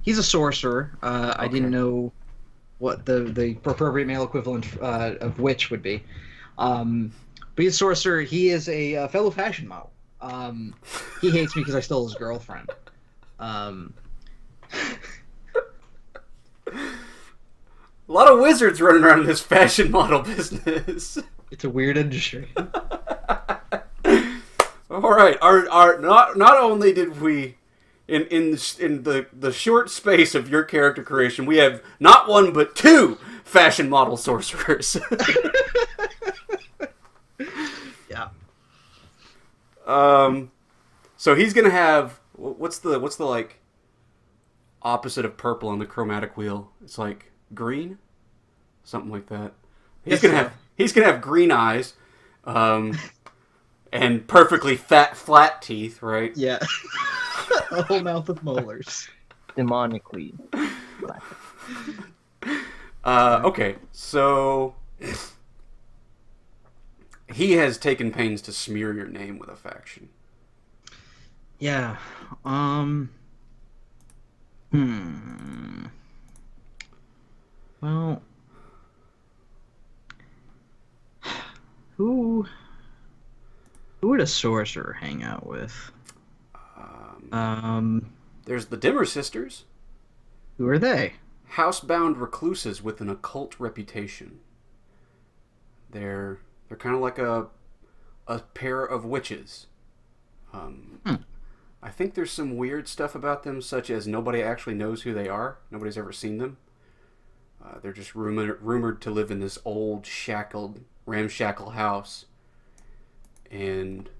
he's a sorcerer. I didn't know what the appropriate male equivalent of witch would be. But he's a sorcerer. He is a fellow fashion model. He hates me because I stole his girlfriend. A lot of wizards running around in this fashion model business. It's a weird industry. All right. Our not only did we in the short space of your character creation, we have not 1 but 2 fashion model sorcerers. Yeah. So he's gonna have what's the like opposite of purple on the chromatic wheel? It's like green, something like that. He's gonna have green eyes, and perfectly flat teeth, right? Yeah. A whole mouth of molars. Demonically. Okay, so he has taken pains to smear your name with a faction. Yeah. Well, who would a sorcerer hang out with? There's the Dimmer Sisters, Who are they? housebound recluses with an occult reputation. They're kind of like a pair of witches. I think there's some weird stuff about them, such as nobody actually knows who they are. Nobody's ever seen them. They're just rumored to live in this old, ramshackle house and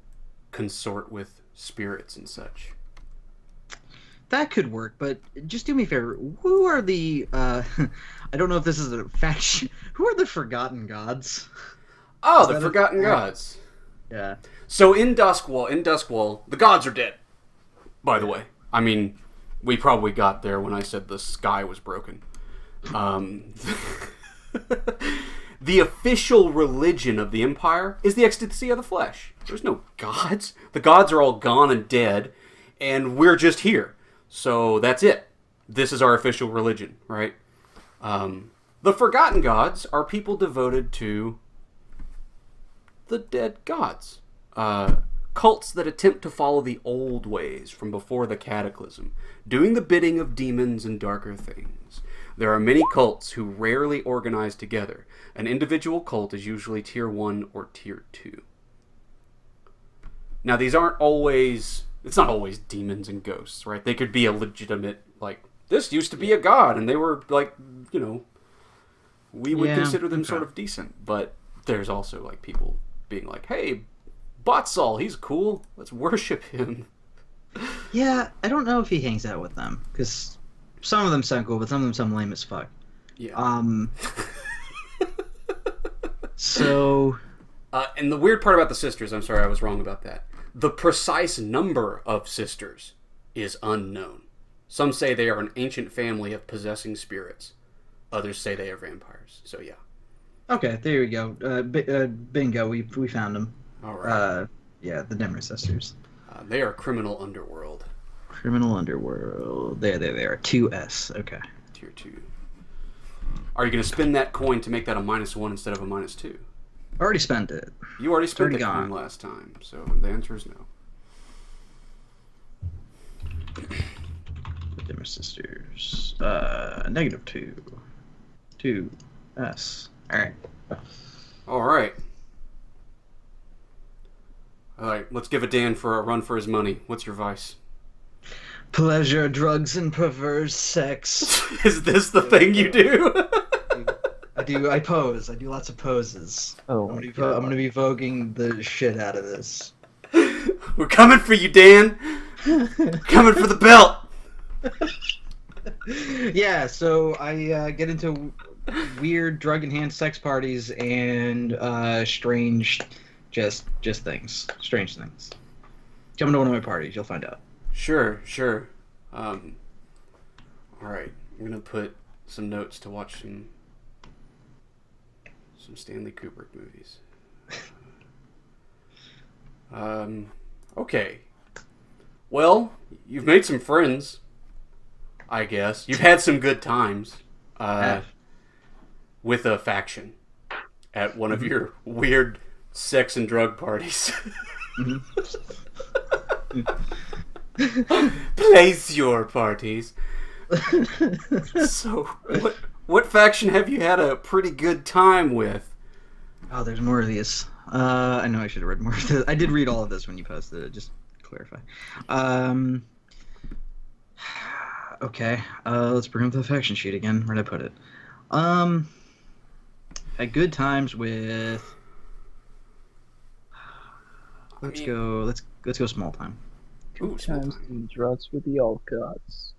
consort with spirits and such. That could work, but just do me a favor. Who are the? I don't know if this is a faction. Who are the Forgotten Gods? Oh, Is the that Forgotten Gods. Yeah. So in Duskwall, the gods are dead. By the way, I mean, we probably got there when I said the sky was broken. The official religion of the Empire is the ecstasy of the flesh. There's no gods. The gods are all gone and dead, and we're just here. So that's it. This is our official religion, right? The Forgotten Gods are people devoted to the dead gods. Cults that attempt to follow the old ways from before the cataclysm, doing the bidding of demons and darker things. There are many cults who rarely organize together. An individual cult is usually tier 1 or tier 2. Now these aren't always, it's not always demons and ghosts, right? They could be a legitimate, like, this used to be a god and they were like, you know, we would consider them sort of decent. But there's also like people being like, hey, Botsal, he's cool. Let's worship him. Yeah, I don't know if he hangs out with them because some of them sound cool, but some of them sound lame as fuck. Yeah. So. And the weird part about the sisters, I'm sorry, I was wrong about that. The precise number of sisters is unknown. Some say they are an ancient family of possessing spirits. Others say they are vampires. So yeah. Okay, there we go. Bingo, we found them. All right. Yeah, the Demmer sisters. They are criminal underworld. Criminal underworld. There they are. 2S. Okay. Tier 2. Are you going to spend that coin to make that a -1 instead of a -2? Already spent it. You already spent already the coin gone. last time, so the answer is no. The Dimmer Sisters. -2. 2S. Alright. Alright. Alright, let's give a Dan for a run for his money. What's your vice? Pleasure, drugs, and perverse sex. Is this the thing you do? I pose. I do lots of poses. Oh, I'm gonna be voguing the shit out of this. We're coming for you, Dan. Coming for the belt. Yeah, so I get into weird drug-enhanced sex parties and strange, just things, strange things. Come to one of my parties, you'll find out. Sure. All right, I'm gonna put some notes to watch some Stanley Kubrick movies. Okay. Well, you've made some friends, I guess. You've had some good times with a faction at one of your weird sex and drug parties. Place your parties. So, what faction have you had a pretty good time with? Oh, there's more of these. I know I should have read more of this. I did read all of this when you posted it, just to clarify. Okay, let's bring up the faction sheet again. Where'd I put it? Had good times with... Let's go small time. Ooh, small Times time. and drugs with the old gods.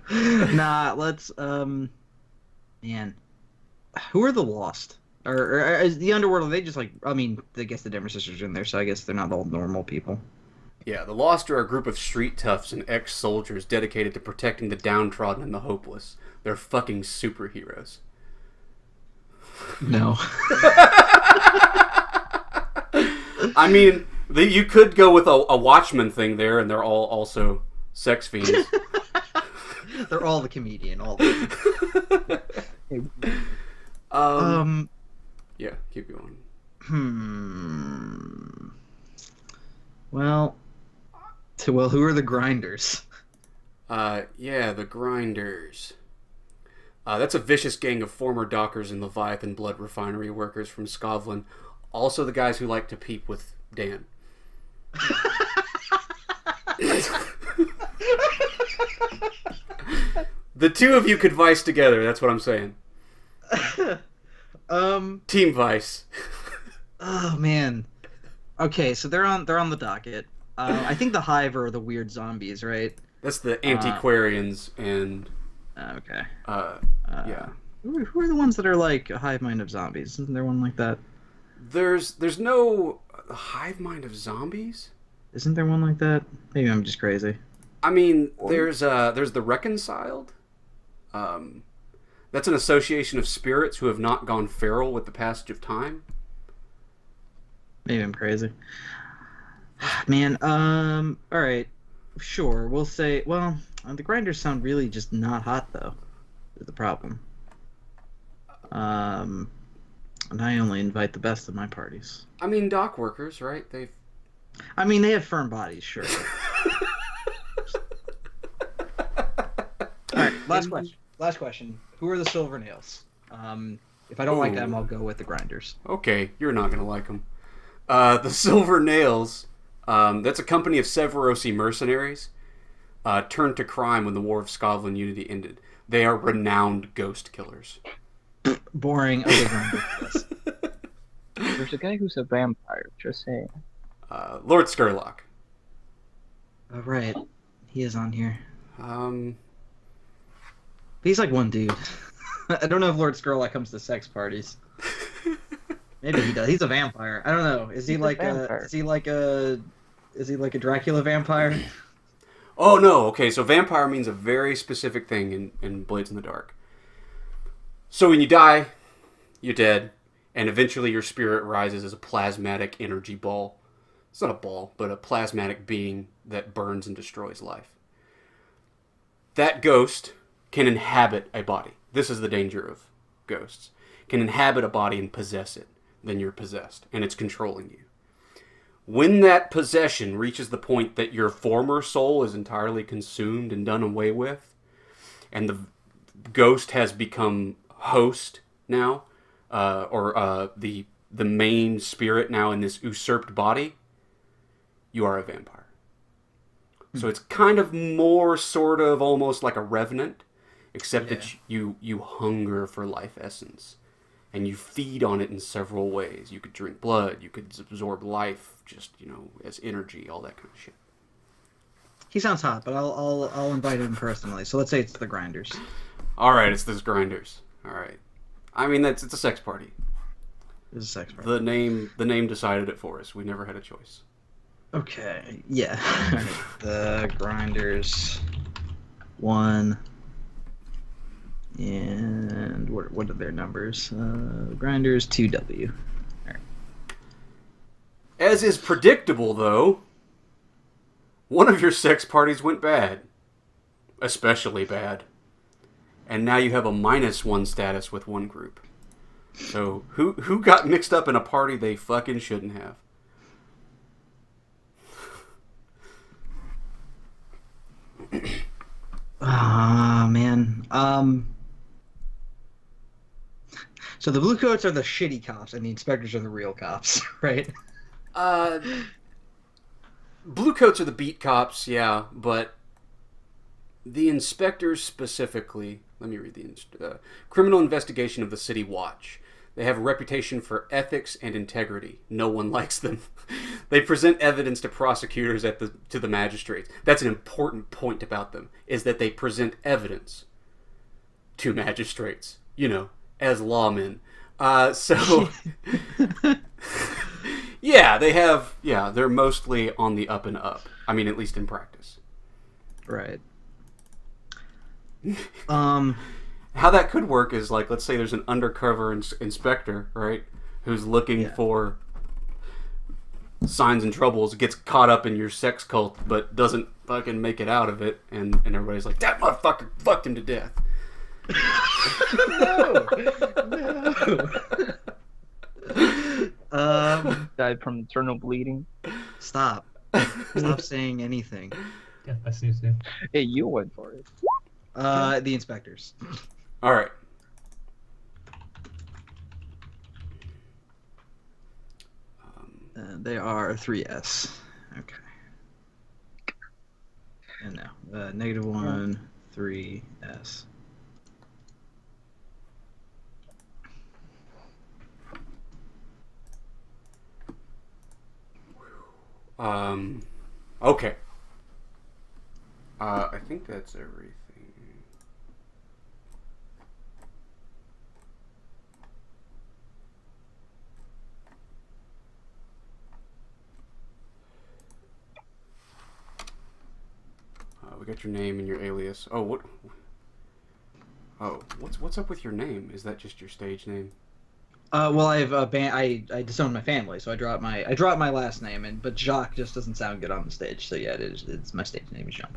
Nah, let's man. Who are the Lost? Or is the underworld? Are they just like? I mean, I guess the Denver Sisters are in there, so I guess they're not all normal people. Yeah, the Lost are a group of street toughs and ex-soldiers dedicated to protecting the downtrodden and the hopeless. They're fucking superheroes. No. I mean, you could go with a Watchmen thing there, and they're all also sex fiends. They're all the comedian. All the... Yeah, keep going. Well, who are the Grinders? Yeah, the Grinders. That's a vicious gang of former dockers and Leviathan blood refinery workers from Scotland. Also the guys who like to peep with Dan. The two of you could vice together, that's what I'm saying. Team Vice. Oh man. Okay, so they're on the docket. I think the Hive are the weird zombies, right? That's the antiquarians and Okay. yeah. Who are the ones that are like a hive mind of zombies? Isn't there one like that? There's no hive mind of zombies? Isn't there one like that? Maybe I'm just crazy. I mean, there's the Reconciled. That's an association of spirits who have not gone feral with the passage of time. Maybe I'm crazy. Man, all right. Sure, we'll say, well, the Grinders sound really just not hot, though. Is the problem. And I only invite the best of my parties. I mean, dock workers, right? I mean, they have firm bodies, sure. Alright, last question. Who are the Silver Nails? If I don't like them, I'll go with the Grinders. Okay, you're not gonna like them. The Silver Nails, that's a company of Severosi mercenaries, turned to crime when the War of Scotland Unity ended. They are renowned ghost killers. Boring. Okay, Grinders. Yes. There's a guy who's a vampire, just saying. Lord Skurlock. Right. He is on here. He's like one dude. I don't know if Lord Skurlock comes to sex parties. Maybe he does. He's a vampire. I don't know. Is he like a? Is he like a? Is he like a Dracula vampire? Oh no. Okay, so vampire means a very specific thing in Blades in the Dark. So when you die, you're dead, and eventually your spirit rises as a plasmatic energy ball. It's not a ball, but a plasmatic being that burns and destroys life. That ghost can inhabit a body. This is the danger of ghosts. Can inhabit a body and possess it. Then you're possessed, and it's controlling you. When that possession reaches the point that your former soul is entirely consumed and done away with, and the ghost has become host now, or the main spirit now in this usurped body, you are a vampire. So it's kind of more sort of almost like a revenant, except that you hunger for life essence. And you feed on it in several ways. You could drink blood, you could absorb life, just, as energy, all that kind of shit. He sounds hot, but I'll invite him personally. So let's say it's the Grinders. All right, it's this Grinders. All right. I mean, it's a sex party. It's a sex party. The name decided it for us. We never had a choice. Okay. Yeah. The Grinders 1. And what are their numbers? Grinders 2W. All right. As is predictable, though, one of your sex parties went bad. Especially bad. And now you have a -1 status with one group. So, who got mixed up in a party they fucking shouldn't have? Ah, man. So the blue coats are the shitty cops, and the inspectors are the real cops, right? Blue coats are the beat cops, yeah, but the inspectors specifically, let me read the Criminal Investigation of the City Watch. They have a reputation for ethics and integrity. No one likes them. They present evidence to prosecutors to the magistrates. That's an important point about them, is that they present evidence to magistrates, as lawmen. So, yeah, they're mostly on the up and up. I mean, at least in practice. Right. How that could work is, like, let's say there's an undercover inspector, right, who's looking for signs and troubles, gets caught up in your sex cult, but doesn't fucking make it out of it, and everybody's like, that motherfucker fucked him to death. No. Died from internal bleeding. Stop saying anything. Yeah, I see. Hey, you went for it. The inspectors. All right. They are 3S. Okay. And now, -1, 3S. Okay. I think that's everything. We got your name and your alias. Oh, what? Oh, what's up with your name? Is that just your stage name? Well, I have a band. I disowned my family, so I dropped my last name, but Jacques just doesn't sound good on the stage. So yeah, it's my stage name is Jacques.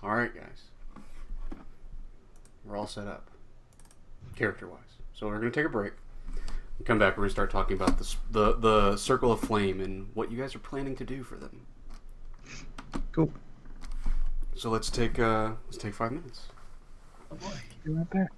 All right, guys, we're all set up, character-wise. So we're gonna take a break. We'll come back. We're gonna start talking about the Circle of Flame and what you guys are planning to do for them. Cool. So let's take 5 minutes. Oh boy. Be right back.